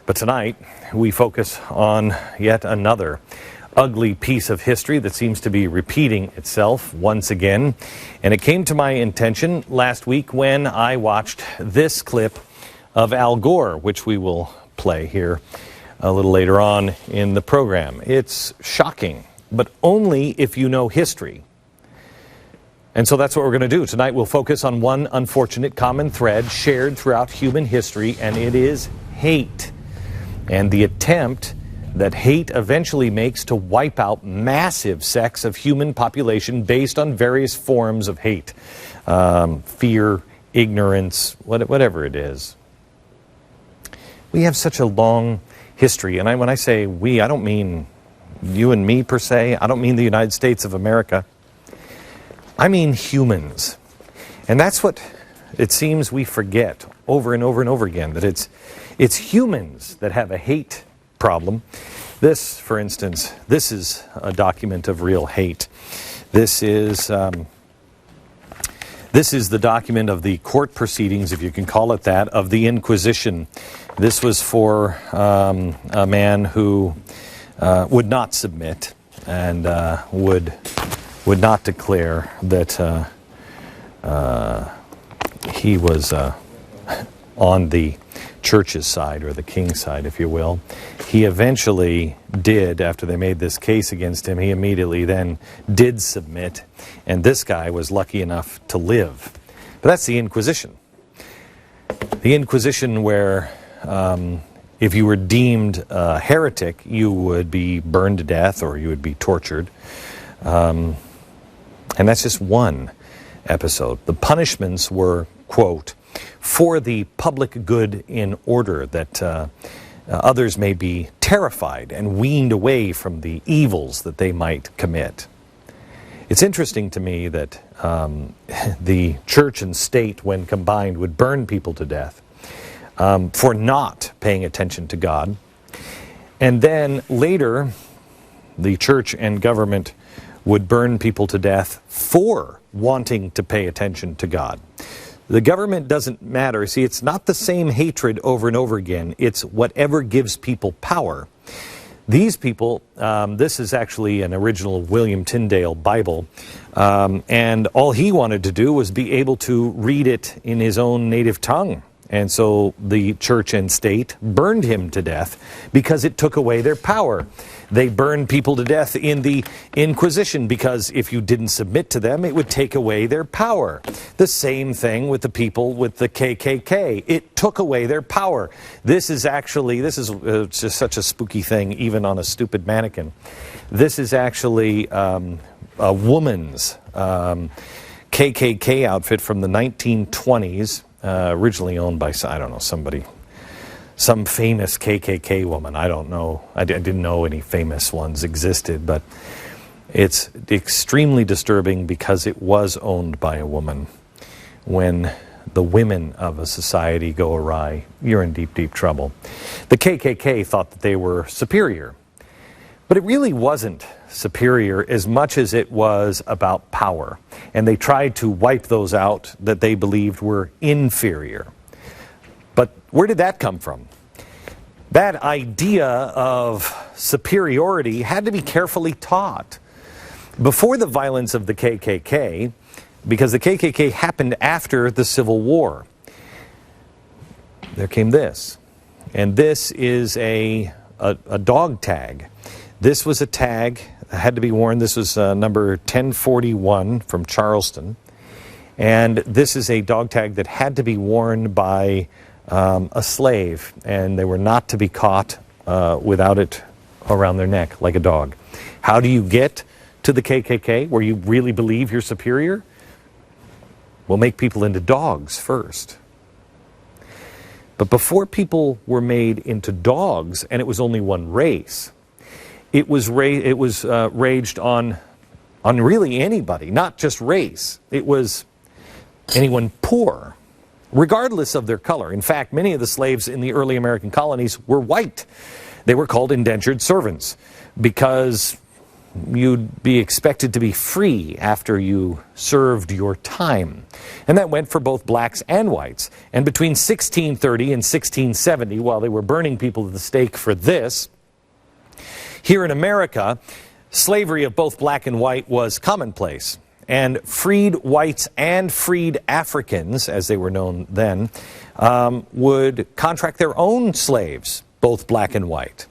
But tonight, we focus on yet another ugly piece of history that seems to be repeating itself once again. And it came to my attention last week when I watched this clip of Al Gore, which we will play here a little later on in the program. It's shocking, but only if you know history. And so that's what we're going to do. Tonight we'll focus on one unfortunate common thread shared throughout human history, and it is hate. And the attempt that hate eventually makes to wipe out massive sects of human population based on various forms of hate. Fear, ignorance, whatever it is. We have such a long history, and when I say we, I don't mean you and me per se. I don't mean the United States of America. I mean humans. And that's what it seems we forget over and over and over again, that it's humans that have a hate problem. This, for instance, this is a document of real hate. This is the document of the court proceedings, if you can call it that, of the Inquisition. This was for a man who would not submit and would not declare that he was on the church's side, or the king's side, if you will. He eventually did, after they made this case against him, he immediately then did submit, and this guy was lucky enough to live. But that's the Inquisition. The Inquisition where if you were deemed a heretic, you would be burned to death or you would be tortured. And that's just one episode. The punishments were, quote, for the public good in order that others may be terrified and weaned away from the evils that they might commit. It's interesting to me that the church and state, when combined, would burn people to death for not paying attention to God. And then later, the church and government would burn people to death for wanting to pay attention to God. The government doesn't matter. See, it's not the same hatred over and over again. It's whatever gives people power. These people, this is actually an original William Tyndale Bible, and all he wanted to do was be able to read it in his own native tongue. And so the church and state burned him to death because it took away their power. They burned people to death in the Inquisition because if you didn't submit to them, it would take away their power. The same thing with the people with the KKK. It took away their power. This is just such a spooky thing, even on a stupid mannequin. This is actually a woman's KKK outfit from the 1920s. Originally owned by, I don't know, some famous KKK woman. I don't know. I didn't know any famous ones existed, but it's extremely disturbing because it was owned by a woman. When the women of a society go awry, you're in deep, deep trouble. The KKK thought that they were superior, but it really wasn't superior as much as it was about power. And they tried to wipe those out that they believed were inferior. But where did that come from? That idea of superiority had to be carefully taught. Before the violence of the KKK, because the KKK happened after the Civil War, there came this. And this is a dog tag. This was a tag that had to be worn. This was number 1041 from Charleston. And this is a dog tag that had to be worn by a slave. And they were not to be caught without it around their neck, like a dog. How do you get to the KKK, where you really believe you're superior? We'll make people into dogs first. But before people were made into dogs, and it was only one race, it was raged on really anybody, not just race. It was anyone poor, regardless of their color. In fact, many of the slaves in the early American colonies were white. They were called indentured servants because you'd be expected to be free after you served your time. And that went for both blacks and whites. And between 1630 and 1670, while they were burning people at the stake for this, here in America, slavery of both black and white was commonplace. And freed whites and freed Africans, as they were known then, would contract their own slaves, both black and white.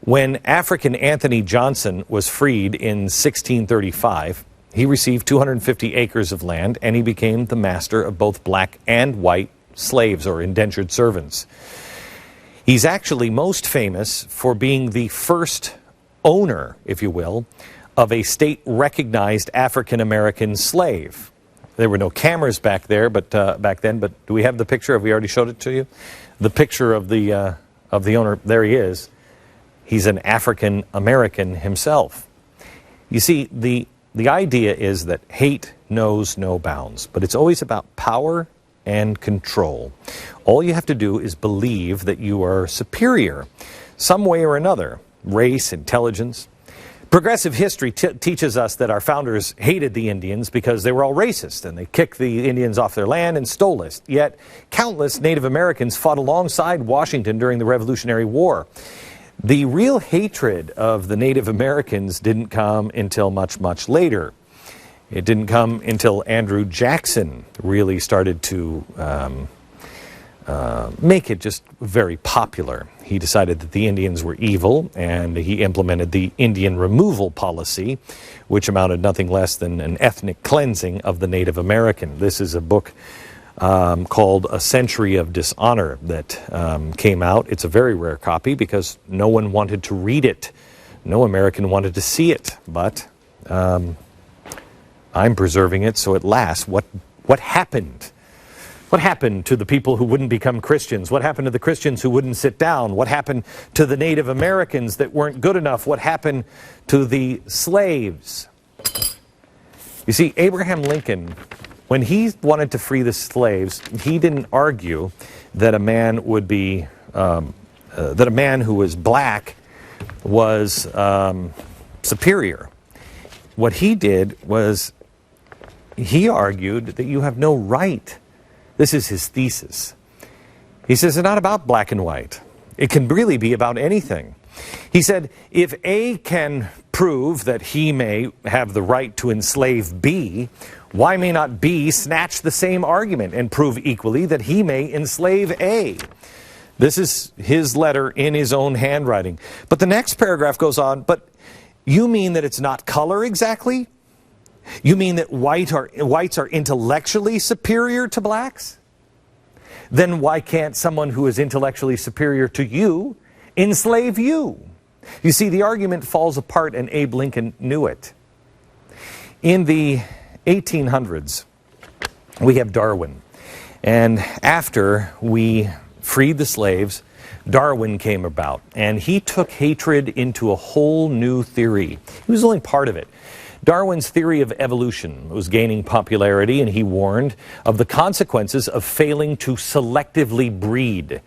When African Anthony Johnson was freed in 1635, he received 250 acres of land, and he became the master of both black and white slaves or indentured servants. He's actually most famous for being the first owner, if you will, of a state-recognized African-American slave. There were no cameras back then, but do we have the picture? Have we already showed it to you? The picture of the owner, there he is. He's an African-American himself. You see, the idea is that hate knows no bounds, but it's always about power and control. All you have to do is believe that you are superior, some way or another, race, intelligence. Progressive history teaches us that our founders hated the Indians because they were all racist and they kicked the Indians off their land and stole it. Yet countless Native Americans fought alongside Washington during the Revolutionary War. The real hatred of the Native Americans didn't come until much, much later. It didn't come until Andrew Jackson really started to make it just very popular. He decided that the Indians were evil, and he implemented the Indian removal policy, which amounted nothing less than an ethnic cleansing of the Native American. This is a book called A Century of Dishonor that came out. It's a very rare copy because no one wanted to read it. No American wanted to see it, but I'm preserving it so it lasts. What happened? What happened to the people who wouldn't become Christians? What happened to the Christians who wouldn't sit down? What happened to the Native Americans that weren't good enough? What happened to the slaves? You see, Abraham Lincoln, when he wanted to free the slaves, he didn't argue that a man would be, that a man who was black was superior. What he did was he argued that you have no right. This is his thesis. He says it's not about black and white. It can really be about anything. He said, if A can prove that he may have the right to enslave B, why may not B snatch the same argument and prove equally that he may enslave A? This is his letter in his own handwriting. But the next paragraph goes on, but you mean that it's not color exactly? You mean that whites are intellectually superior to blacks? Then why can't someone who is intellectually superior to you enslave you? You see, the argument falls apart, and Abe Lincoln knew it. In the 1800s, we have Darwin. And after we freed the slaves, Darwin came about, and he took hatred into a whole new theory. He was only part of it. Darwin's theory of evolution was gaining popularity, and he warned of the consequences of failing to selectively breed.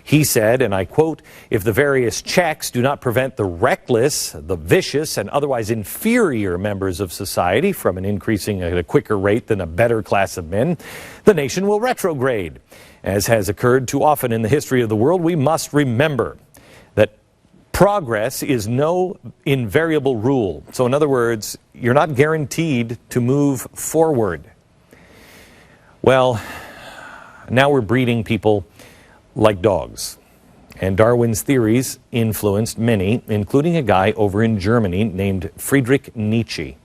He said, and I quote, "If the various checks do not prevent the reckless, the vicious, and otherwise inferior members of society from increasing at a quicker rate than a better class of men, the nation will retrograde. As has occurred too often in the history of the world, we must remember that progress is no invariable rule." So in other words, you're not guaranteed to move forward. Well, now we're breeding people like dogs. And Darwin's theories influenced many, including a guy over in Germany named Friedrich Nietzsche.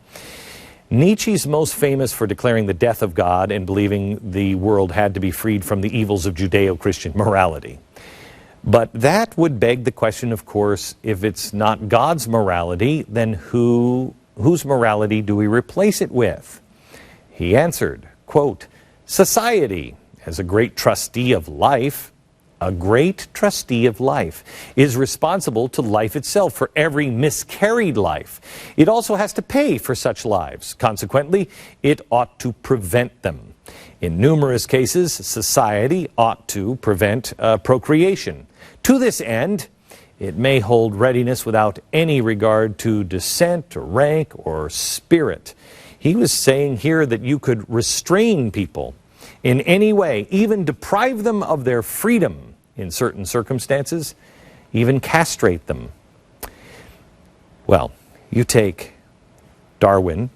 Nietzsche's most famous for declaring the death of God and believing the world had to be freed from the evils of Judeo-Christian morality. But that would beg the question, of course, if it's not God's morality, then whose morality do we replace it with? He answered, quote, "Society, as a great trustee of life, is responsible to life itself for every miscarried life. It also has to pay for such lives. Consequently, it ought to prevent them. In numerous cases, society ought to prevent procreation. To this end, It may hold readiness without any regard to descent or rank or spirit. He was saying here that you could restrain people in any way, even deprive them of their freedom in certain circumstances, even castrate them. Well, you take Darwin,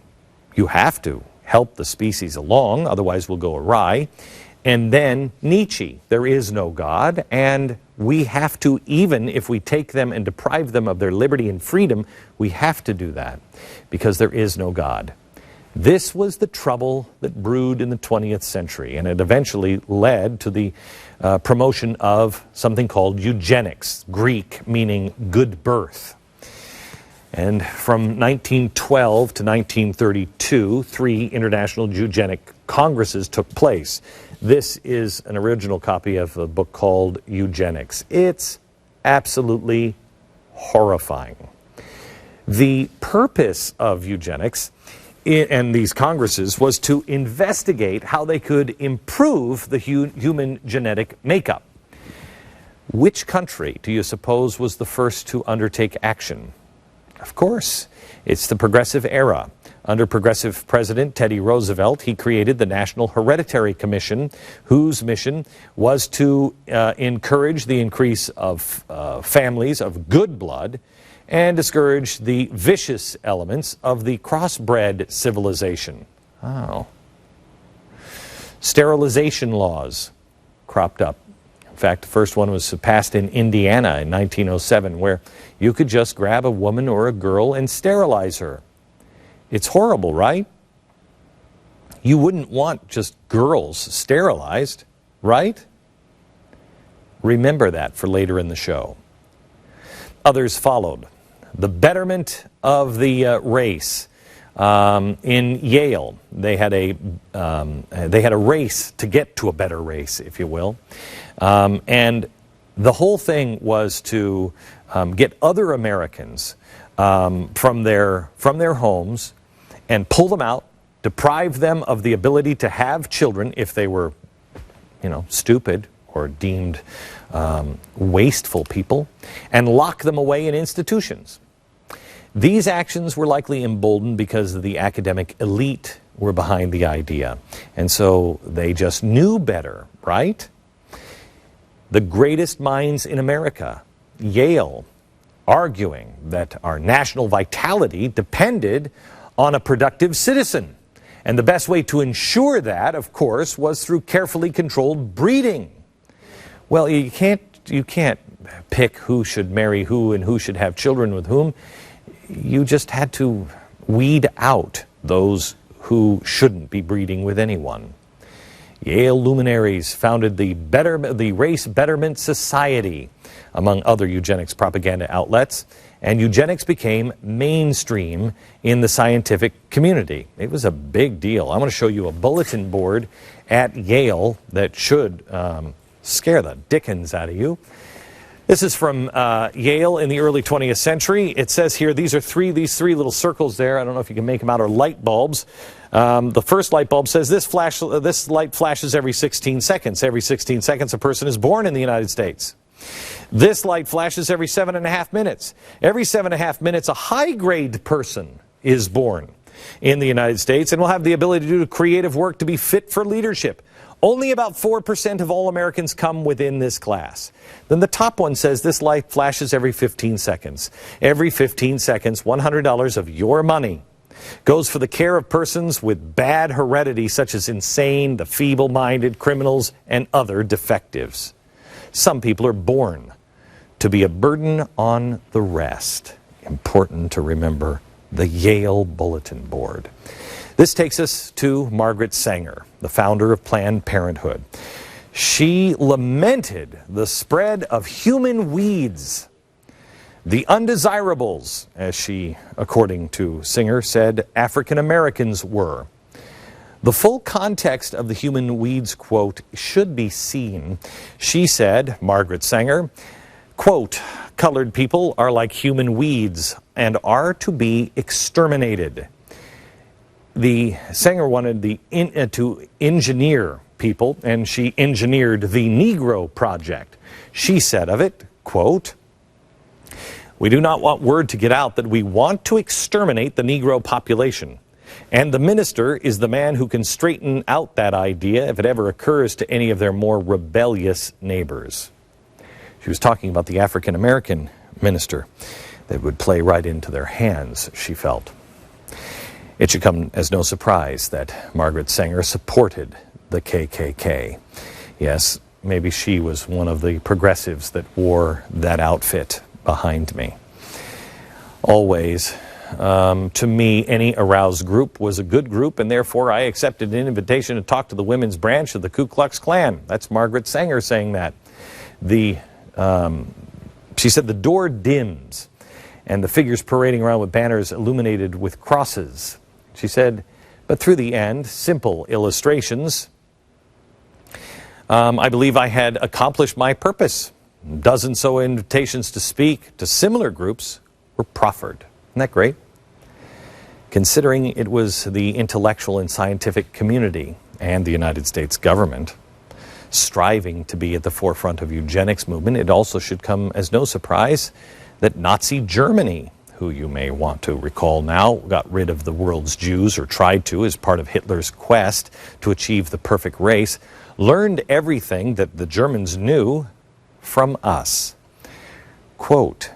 you have to help the species along, otherwise we'll go awry. And then Nietzsche, there is no God, and we have to, even if we take them and deprive them of their liberty and freedom, we have to do that because there is no God. This was the trouble that brewed in the 20th century, and it eventually led to the promotion of something called eugenics, Greek meaning good birth. And from 1912 to 1932, 3 international eugenic congresses took place. This is an original copy of a book called Eugenics. It's absolutely horrifying. The purpose of eugenics and these congresses was to investigate how they could improve the human genetic makeup. Which country do you suppose was the first to undertake action? Of course, it's the Progressive Era. Under Progressive President Teddy Roosevelt, he created the National Hereditary Commission, whose mission was to encourage the increase of families of good blood and discourage the vicious elements of the crossbred civilization. Oh. Sterilization laws cropped up. In fact, the first one was passed in Indiana in 1907, where you could just grab a woman or a girl and sterilize her. It's horrible, right? You wouldn't want just girls sterilized, right? Remember that for later in the show. Others followed. The betterment of the race. In Yale, they had a race to get to a better race, if you will. And the whole thing was to get other Americans from their homes and pull them out, deprive them of the ability to have children if they were, stupid or deemed wasteful people, and lock them away in institutions. These actions were likely emboldened because the academic elite were behind the idea. And so they just knew better, right? The greatest minds in America, Yale, arguing that our national vitality depended on a productive citizen. And the best way to ensure that, of course, was through carefully controlled breeding. Well, you can't pick who should marry who and who should have children with whom. You just had to weed out those who shouldn't be breeding with anyone. Yale luminaries founded the Race Betterment Society, among other eugenics propaganda outlets, and eugenics became mainstream in the scientific community. It was a big deal. I'm going to show you a bulletin board at Yale that should scare the dickens out of you. This is from Yale in the early 20th century. It says here, these three little circles there, I don't know if you can make them out, are light bulbs. The first light bulb says this light flashes every 16 seconds. Every 16 seconds a person is born in the United States. This light flashes every 7.5 minutes. Every 7.5 minutes a high-grade person is born in the United States and will have the ability to do creative work to be fit for leadership. Only about 4% of all Americans come within this class. Then the top one says this light flashes every 15 seconds. Every 15 seconds, $100 of your money goes for the care of persons with bad heredity, such as insane, the feeble-minded, criminals, and other defectives. Some people are born to be a burden on the rest. Important to remember the Yale Bulletin Board. This takes us to Margaret Sanger, the founder of Planned Parenthood. She lamented the spread of human weeds, the undesirables, as she, according to Sanger, said African Americans were. The full context of the human weeds quote should be seen. She said, Margaret Sanger, quote, colored people are like human weeds and are to be exterminated. The Sanger wanted to engineer people, and she engineered the Negro Project. She said of it, quote, We do not want word to get out that we want to exterminate the Negro population. And the minister is the man who can straighten out that idea if it ever occurs to any of their more rebellious neighbors. She was talking about the African-American minister that would play right into their hands, she felt. It should come as no surprise that Margaret Sanger supported the KKK. Yes, maybe she was one of the progressives that wore that outfit behind me. Always, to me, any aroused group was a good group, and therefore I accepted an invitation to talk to the women's branch of the Ku Klux Klan. That's Margaret Sanger saying that. She said the door dims, and the figures parading around with banners illuminated with crosses. She said, but through the end, simple illustrations. I believe I had accomplished my purpose. Dozens so invitations to speak to similar groups were proffered. Isn't that great? Considering it was the intellectual and scientific community and the United States government striving to be at the forefront of eugenics movement, it also should come as no surprise that Nazi Germany, who you may want to recall now, got rid of the world's Jews, or tried to, as part of Hitler's quest to achieve the perfect race, learned everything that the Germans knew from us. Quote,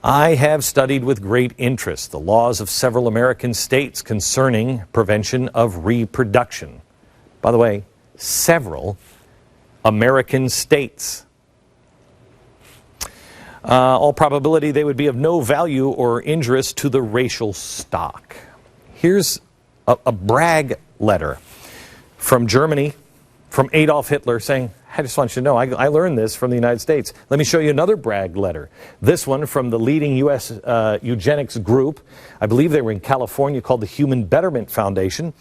I have studied with great interest the laws of several American states concerning prevention of reproduction. By the way, several American states. All probability they would be of no value or injurious to the racial stock. Here's a brag letter from Germany, from Adolf Hitler, saying, I just want you to know, I learned this from the United States. Let me show you another brag letter. This one from the leading U.S. eugenics group. I believe they were in California, called the Human Betterment Foundation.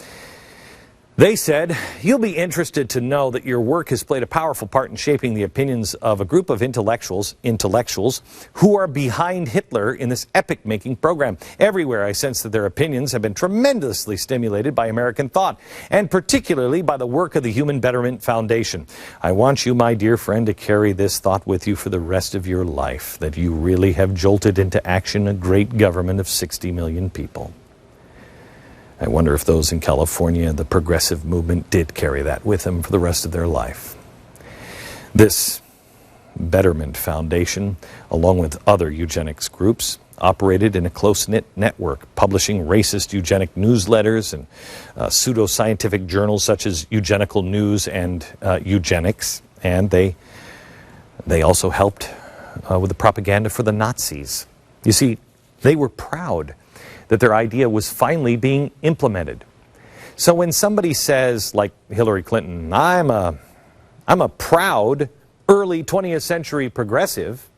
They said, you'll be interested to know that your work has played a powerful part in shaping the opinions of a group of intellectuals who are behind Hitler in this epic-making program. Everywhere I sense that their opinions have been tremendously stimulated by American thought, and particularly by the work of the Human Betterment Foundation. I want you, my dear friend, to carry this thought with you for the rest of your life, that you really have jolted into action a great government of 60 million people. I wonder if those in California, the progressive movement, did carry that with them for the rest of their life. This Betterment Foundation, along with other eugenics groups, operated in a close-knit network, publishing racist eugenic newsletters and pseudoscientific journals such as Eugenical News and Eugenics. And they also helped with the propaganda for the Nazis. You see, they were proud that their idea was finally being implemented. So when somebody says, like Hillary Clinton, I'm a proud early 20th century progressive,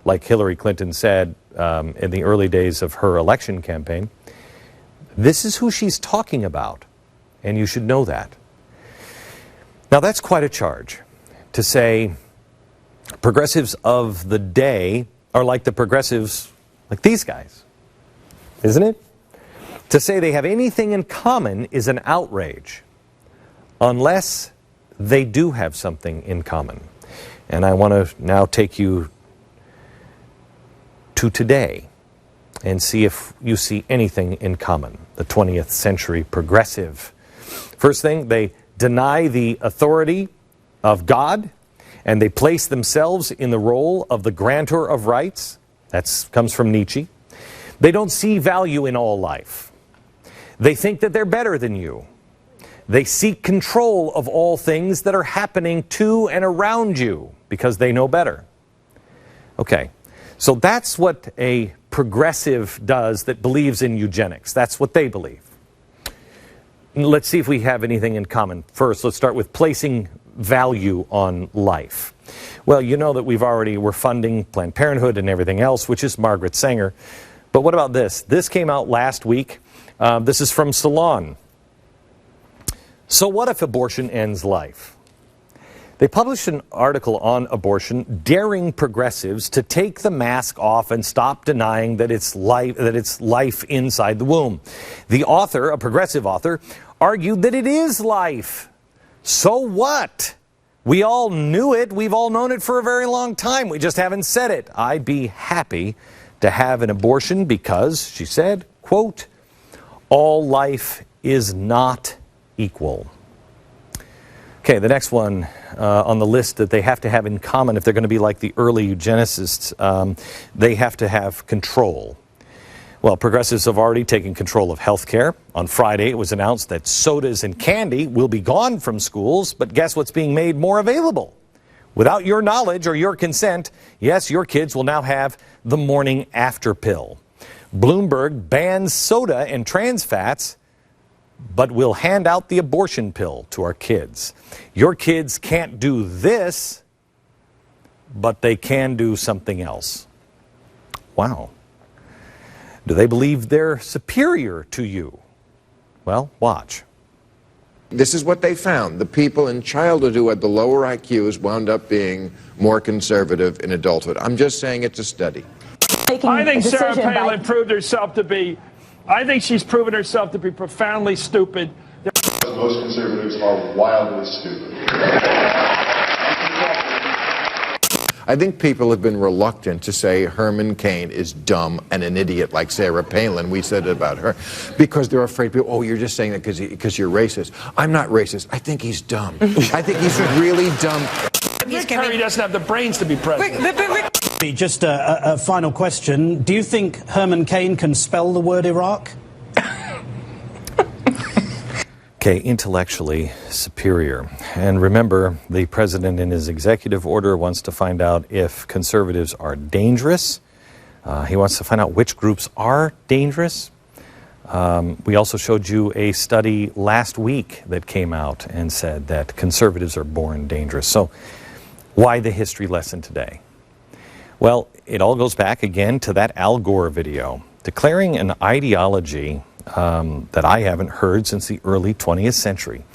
like Hillary Clinton said in the early days of her election campaign, this is who she's talking about, and you should know that. Now that's quite a charge, to say progressives of the day are like the progressives like these guys. Isn't it? To say they have anything in common is an outrage, unless they do have something in common. And I want to now take you to today and see if you see anything in common. The 20th century progressive. First thing, they deny the authority of God, and they place themselves in the role of the grantor of rights. That comes from Nietzsche. They don't see value in all life. They think that they're better than you. They seek control of all things that are happening to and around you because they know better. Okay, so that's what a progressive does that believes in eugenics. That's what they believe. Let's see if we have anything in common. First, let's start with placing value on life. Well, you know that we're funding Planned Parenthood and everything else, which is Margaret Sanger. But what about this? This came out last week. This is from Salon. So what if abortion ends life? They published an article on abortion daring progressives to take the mask off and stop denying that it's life inside the womb. The author, a progressive author, argued that it is life. So what? We all knew it. We've all known it for a very long time. We just haven't said it. I'd be happy to have an abortion because, she said, quote, all life is not equal. Okay, the next one on the list that they have to have in common if they're going to be like the early eugenicists, they have to have control. Well, progressives have already taken control of health care. On Friday, it was announced that sodas and candy will be gone from schools, but guess what's being made more available? Without your knowledge or your consent, yes, your kids will now have the morning after pill. Bloomberg bans soda and trans fats, but will hand out the abortion pill to our kids. Your kids can't do this, but they can do something else. Wow. Do they believe they're superior to you? Well, watch. This is what they found. The people in childhood who had the lower IQs wound up being more conservative in adulthood. I'm just saying it's a study. I think Sarah Palin proved herself to be, I think she's proven herself to be profoundly stupid. Most conservatives are wildly stupid. I think people have been reluctant to say Herman Cain is dumb and an idiot like Sarah Palin. We said it about her because they're afraid people, oh, you're just saying that because you're racist. I'm not racist. I think he's dumb. I think he's really dumb. Rick Perry doesn't have the brains to be president. Just a final question. Do you think Herman Cain can spell the word Iraq? Okay, intellectually superior. And remember, the president in his executive order wants to find out if conservatives are dangerous. He wants to find out which groups are dangerous. We also showed you a study last week that came out and said that conservatives are born dangerous. So why the history lesson today? Well, it all goes back again to that Al Gore video, declaring an ideology that I haven't heard since the early 20th century,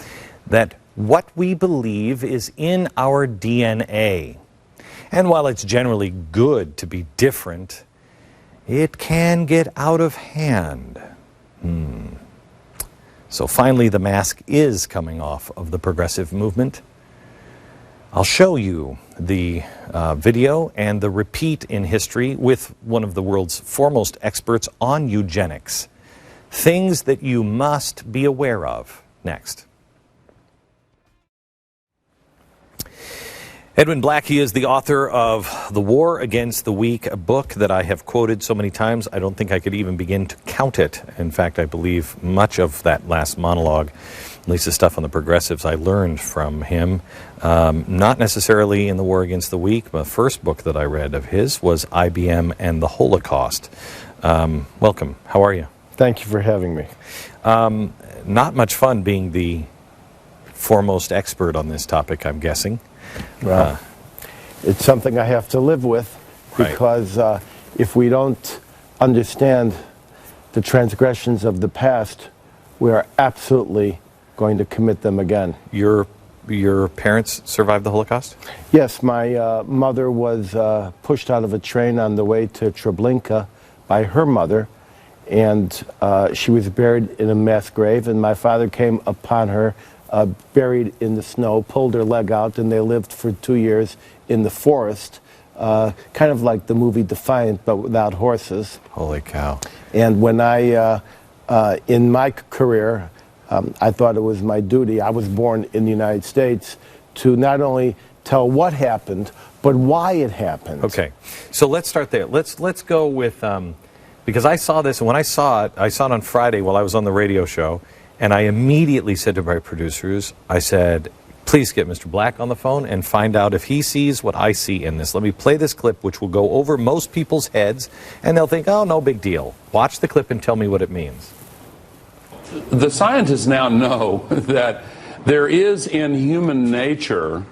that what we believe is in our DNA. And while it's generally good to be different, it can get out of hand. So finally, the mask is coming off of the progressive movement. I'll show you the video and the repeat in history with one of the world's foremost experts on eugenics. Things that you must be aware of next. Edwin Black, he is the author of The War Against the Weak, a book that I have quoted so many times I don't think I could even begin to count it. In fact, I believe much of that last monologue, at least the stuff on the progressives, I learned from him. Not necessarily in The War Against the Weak. The first book that I read of his was IBM and the Holocaust. Welcome. How are you? Thank you for having me. Not much fun being the foremost expert on this topic, I'm guessing. Well, it's something I have to live with because if we don't understand the transgressions of the past, we are absolutely going to commit them again. Your parents survived the Holocaust? Yes, my mother was pushed out of a train on the way to Treblinka by her mother, and she was buried in a mass grave, and my father came upon her buried in the snow, pulled her leg out, and they lived for 2 years in the forest, kind of like the movie Defiant, but without horses. Holy cow. And when in my career, I thought it was my duty, I was born in the United States, to not only tell what happened, but why it happened. Okay, so let's start there. Let's go with, because I saw this, and when I saw it on Friday while I was on the radio show, and I immediately said to my producers, I said, please get Mr. Black on the phone and find out if he sees what I see in this. Let me play this clip, which will go over most people's heads, and they'll think, oh, no big deal. Watch the clip and tell me what it means. The scientists now know that there is in human nature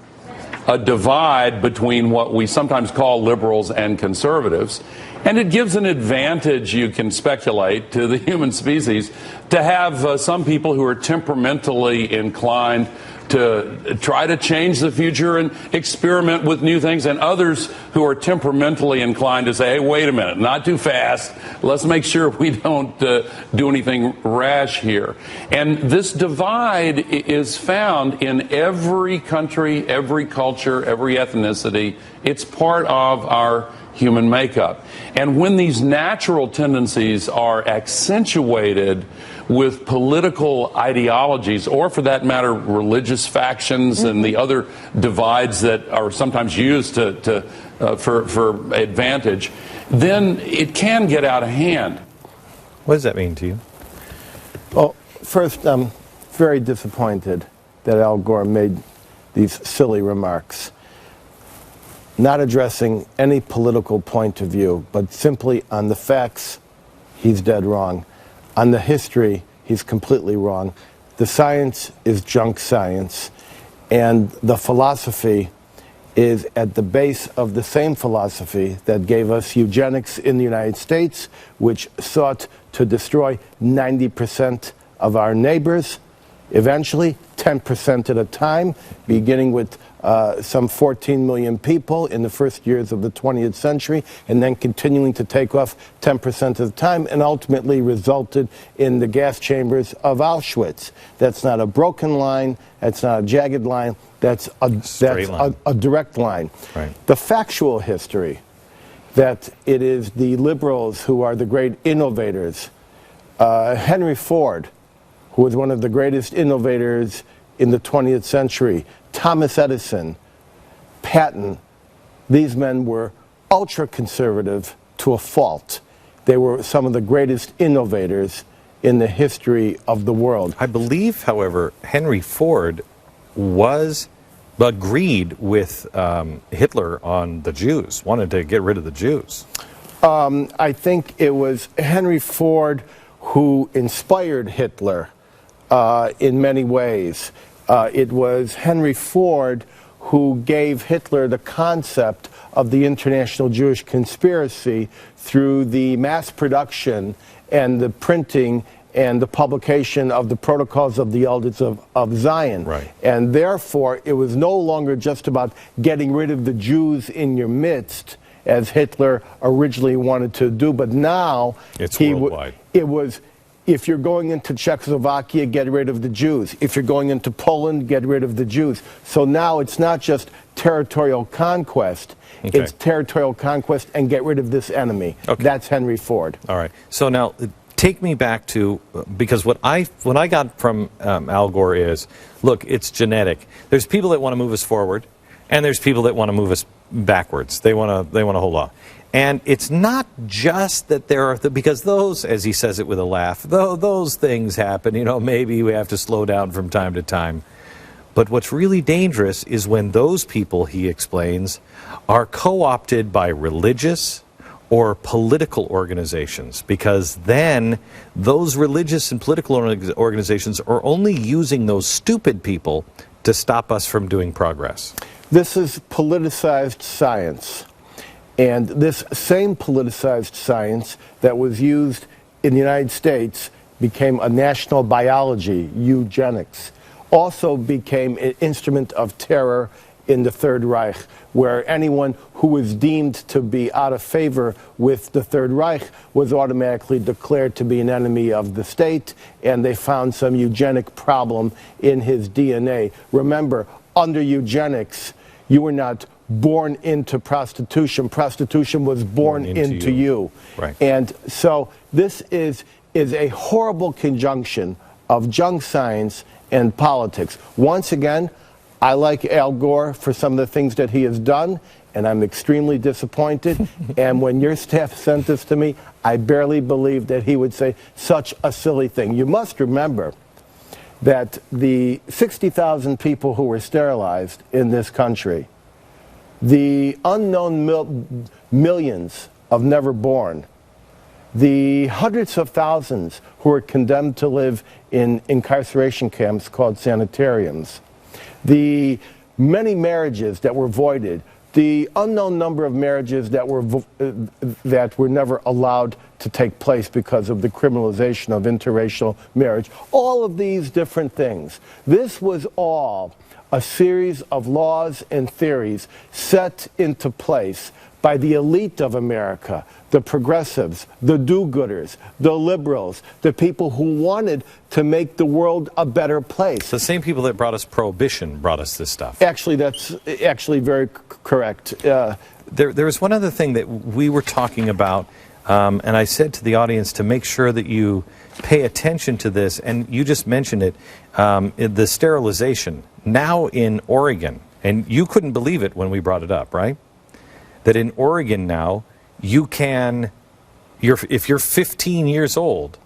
a divide between what we sometimes call liberals and conservatives, and it gives an advantage, you can speculate, to the human species to have some people who are temperamentally inclined to try to change the future and experiment with new things, and others who are temperamentally inclined to say, hey, wait a minute, not too fast. Let's make sure we don't do anything rash here. And this divide is found in every country, every culture, every ethnicity. It's part of our human makeup. And when these natural tendencies are accentuated with political ideologies, or for that matter, religious factions and the other divides that are sometimes used for advantage, then it can get out of hand. What does that mean to you? Well, first, I'm very disappointed that Al Gore made these silly remarks, not addressing any political point of view, but simply on the facts, he's dead wrong. On the history, he's completely wrong. The science is junk science, and the philosophy is at the base of the same philosophy that gave us eugenics in the United States, which sought to destroy 90% of our neighbors, eventually 10% at a time, beginning with some 14 million people in the first years of the 20th century, and then continuing to take off 10% at a time, and ultimately resulted in the gas chambers of Auschwitz. That's not a broken line, that's not a jagged line, that's a direct line. Right. The factual history that it is the liberals who are the great innovators. Henry Ford, who was one of the greatest innovators in the 20th century, Thomas Edison, Patton, these men were ultra-conservative to a fault. They were some of the greatest innovators in the history of the world. I believe, however, Henry Ford agreed with Hitler on the Jews, wanted to get rid of the Jews. I think it was Henry Ford who inspired Hitler in many ways. It was Henry Ford who gave Hitler the concept of the international Jewish conspiracy through the mass production and the printing and the publication of the Protocols of the Elders of Zion. Right. And therefore, it was no longer just about getting rid of the Jews in your midst, as Hitler originally wanted to do, but now it's worldwide. It was, if you're going into Czechoslovakia, get rid of the Jews. If you're going into Poland, get rid of the Jews. So now it's not just territorial conquest, it's territorial conquest and get rid of this enemy. That's Henry Ford. All right. So now take me back to, because what I got from Al Gore is, look, it's genetic. There's people that want to move us forward, and there's people that want to move us backwards. They want to hold on. And it's not just that there are, because those, as he says it with a laugh, those things happen, you know, maybe we have to slow down from time to time. But what's really dangerous is when those people, he explains, are co-opted by religious or political organizations, because then those religious and political organizations are only using those stupid people to stop us from doing progress. This is politicized science. And this same politicized science that was used in the United States became a national biology, eugenics, also became an instrument of terror in the Third Reich, where anyone who was deemed to be out of favor with the Third Reich was automatically declared to be an enemy of the state, and they found some eugenic problem in his DNA. Remember, under eugenics, you were not born into prostitution. Prostitution was born into you. Right. And so this is a horrible conjunction of junk science and politics. Once again, I like Al Gore for some of the things that he has done, and I'm extremely disappointed. And when your staff sent this to me, I barely believed that he would say such a silly thing. You must remember that the 60,000 people who were sterilized in this country, the unknown millions of never born, the hundreds of thousands who were condemned to live in incarceration camps called sanitariums, the many marriages that were voided, the unknown number of marriages that were never allowed to take place because of the criminalization of interracial marriage, all of these different things. This was all a series of laws and theories set into place by the elite of America, the progressives, the do-gooders, the liberals, the people who wanted to make the world a better place. The same people that brought us prohibition brought us this stuff. Actually, that's actually very correct. There was one other thing that we were talking about, and I said to the audience to make sure that you pay attention to this, and you just mentioned it, the sterilization. Now in Oregon, and you couldn't believe it when we brought it up, right? That in Oregon now, you can, if you're 15 years old,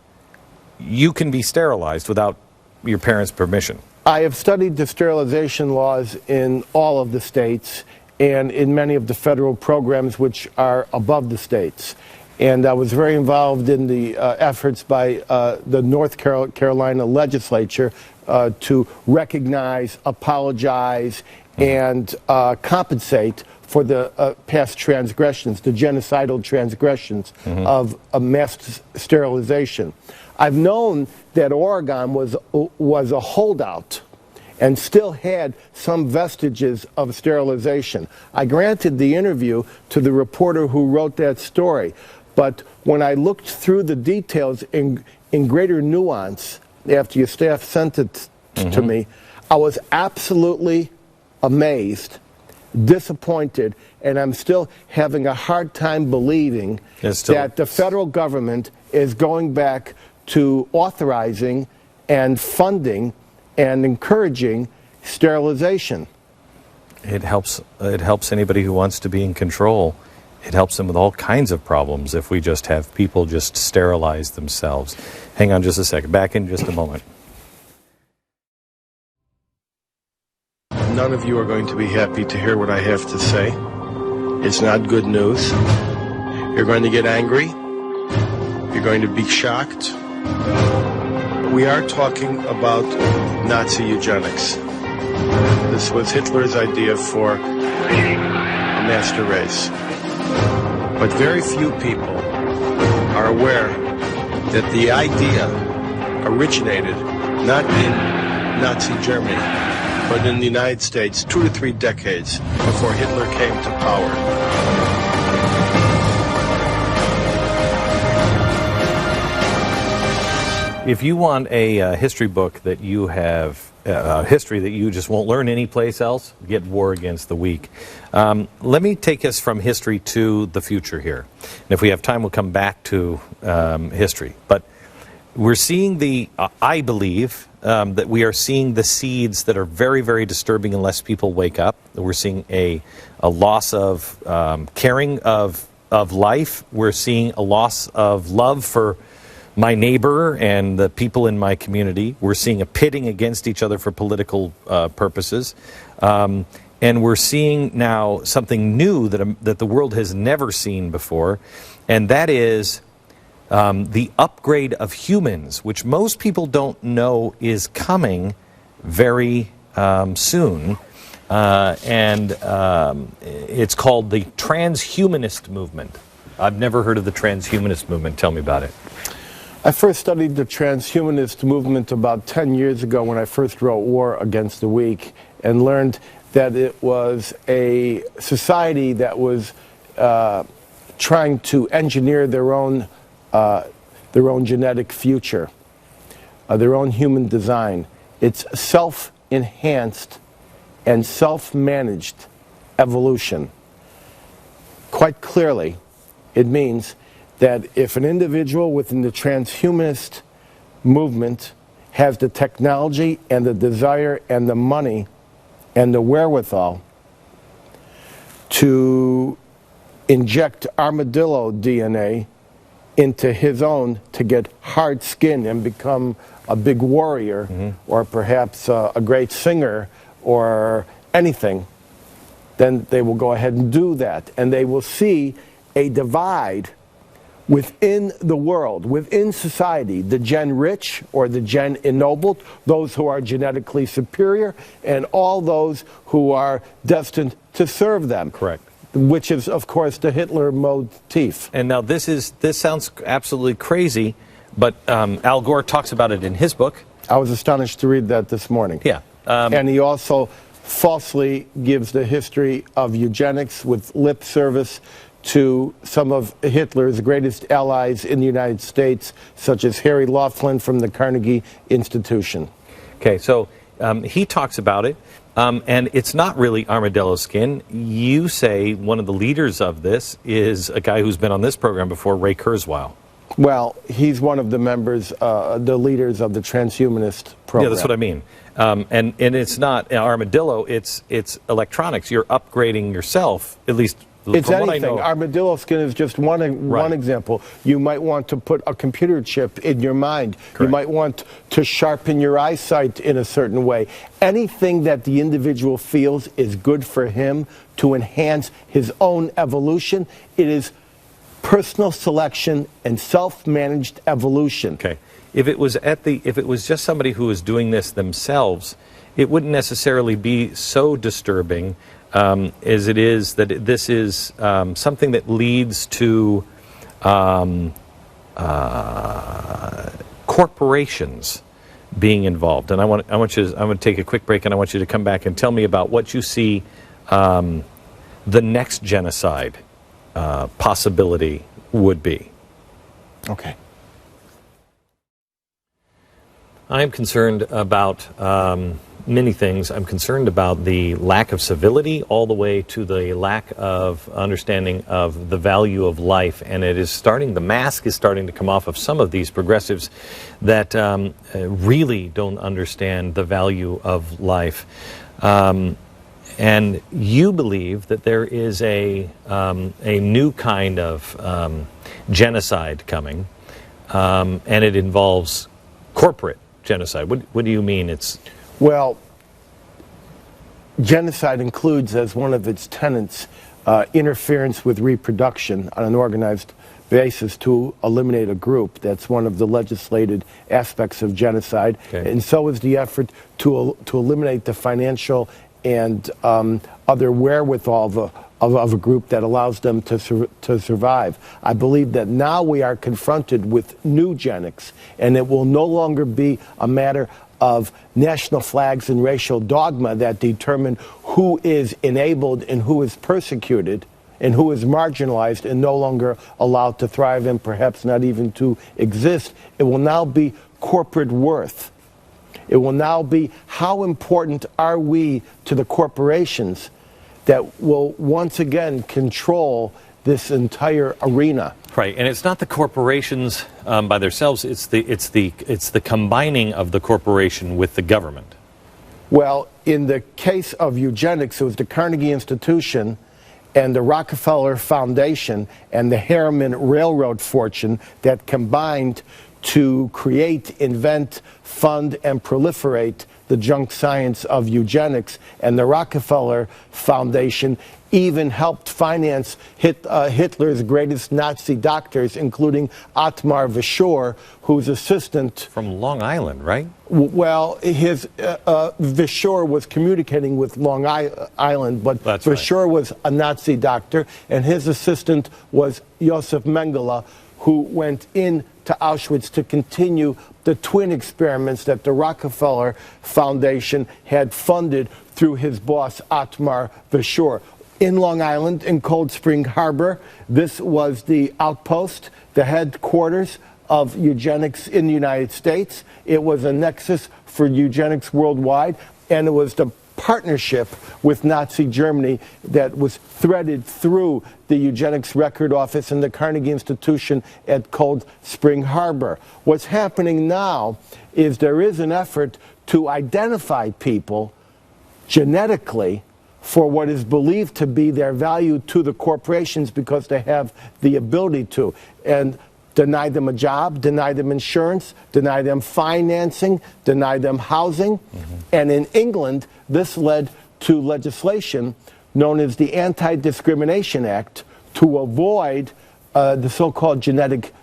you can be sterilized without your parents' permission. I have studied the sterilization laws in all of the states and in many of the federal programs which are above the states. And I was very involved in the efforts by the North Carolina legislature to recognize, apologize, and compensate for the past transgressions, the genocidal transgressions of mass sterilization. I've known that Oregon was a holdout and still had some vestiges of sterilization. I granted the interview to the reporter who wrote that story, but when I looked through the details in greater nuance after your staff sent it to me, I was absolutely amazed, disappointed, and I'm still having a hard time believing that the federal government is going back to authorizing and funding and encouraging sterilization. It helps anybody who wants to be in control. It helps them with all kinds of problems if we just have people just sterilize themselves. Hang on just a second. Back in just a moment. None of you are going to be happy to hear what I have to say. It's not good news. You're going to get angry. You're going to be shocked. We are talking about Nazi eugenics. This was Hitler's idea for a master race. But very few people are aware that the idea originated not in Nazi Germany, but in the United States 2 to 3 decades before Hitler came to power. If you want a history book that you have, history that you just won't learn anyplace else, get War Against the Weak. Let me take us from history to the future here. And if we have time, we'll come back to history. But we're seeing I believe that we are seeing the seeds that are very, very disturbing unless people wake up. We're seeing a loss of caring of life. We're seeing a loss of love for my neighbor and the people in my community. We're seeing a pitting against each other for political purposes. And we're seeing now something new that the world has never seen before, and that is the upgrade of humans, which most people don't know is coming very soon. And it's called the transhumanist movement. I've never heard of the transhumanist movement. Tell me about it. I first studied the transhumanist movement about 10 years ago when I first wrote War Against the Weak, and learned that it was a society that was trying to engineer their own genetic future, their own human design. It's self-enhanced and self-managed evolution. Quite clearly, it means that if an individual within the transhumanist movement has the technology and the desire and the money and the wherewithal to inject armadillo DNA into his own to get hard skin and become a big warrior, or perhaps a great singer or anything, then they will go ahead and do that. And they will see a divide within the world, within society, the gen rich or the gen ennobled, those who are genetically superior, and all those who are destined to serve them. Correct. Which is, of course, the Hitler motif. And now this sounds absolutely crazy, but Al Gore talks about it in his book. I was astonished to read that this morning. Yeah. And he also falsely gives the history of eugenics with lip service to some of Hitler's greatest allies in the United States, such as Harry Laughlin from the Carnegie Institution. Okay, so he talks about it, and it's not really armadillo skin. You say one of the leaders of this is a guy who's been on this program before, Ray Kurzweil. Well, he's one of the members, the leaders of the transhumanist program. Yeah, that's what I mean. And it's not armadillo, it's electronics. You're upgrading yourself, at least it's from what I anything. know. Armadillo skin is just one example. You might want to put a computer chip in your mind. Correct. You might want to sharpen your eyesight in a certain way. Anything that the individual feels is good for him to enhance his own evolution, it is personal selection and self-managed evolution. Okay. If it was just somebody who was doing this themselves, it wouldn't necessarily be so disturbing as it is that this is something that leads to corporations being involved. And I'm going to take a quick break, and I want you to come back and tell me about what you see the next genocide possibility would be. Okay. I'm concerned about many things. I'm concerned about the lack of civility all the way to the lack of understanding of the value of life. And the mask is starting to come off of some of these progressives that really don't understand the value of life. And you believe that there is a new kind of genocide coming, and it involves corporate genocide. What do you mean it's... Well, genocide includes as one of its tenets interference with reproduction on an organized basis to eliminate a group. That's one of the legislated aspects of genocide. Okay. And so is the effort to eliminate the financial and other wherewithal of a group that allows them to survive. I believe that now we are confronted with new eugenics, and it will no longer be a matter of national flags and racial dogma that determine who is enabled and who is persecuted and who is marginalized and no longer allowed to thrive and perhaps not even to exist. It will now be corporate worth. It will now be how important are we to the corporations that will once again control this entire arena. Right, and it's not the corporations by themselves. It's the combining of the corporation with the government. Well, in the case of eugenics, it was the Carnegie Institution and the Rockefeller Foundation and the Harriman Railroad fortune that combined to create, invent, fund, and proliferate the junk science of eugenics. And the Rockefeller Foundation even helped finance Hitler's greatest Nazi doctors, including Otmar Verschoor, whose assistant... From Long Island, right? Well, Verschoor was communicating with Long Island, but That's Verschoor was a Nazi doctor, and his assistant was Josef Mengele, who went in to Auschwitz to continue the twin experiments that the Rockefeller Foundation had funded through his boss, Otmar Verschoor. In Long Island, in Cold Spring Harbor, this was the outpost, the headquarters of eugenics in the United States. It was a nexus for eugenics worldwide, and it was the partnership with Nazi Germany that was threaded through the Eugenics Record Office and the Carnegie Institution at Cold Spring Harbor. What's happening now is there is an effort to identify people genetically for what is believed to be their value to the corporations because they have the ability to, and deny them a job, deny them insurance, deny them financing, deny them housing. Mm-hmm. And in England, this led to legislation known as the Anti-Discrimination Act to avoid the so-called genetic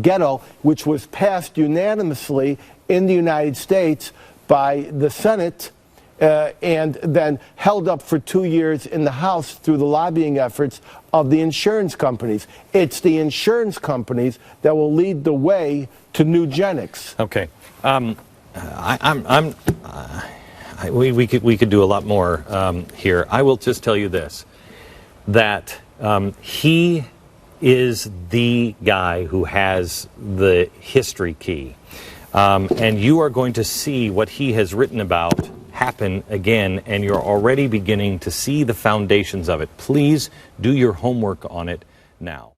ghetto, which was passed unanimously in the United States by the Senate and then held up for 2 years in the House through the lobbying efforts of the insurance companies. It's the insurance companies that will lead the way to eugenics. Okay, I'm we could do a lot more here. I will just tell you this, that he is the guy who has the history key. And you are going to see what he has written about happen again, and you're already beginning to see the foundations of it. Please do your homework on it now.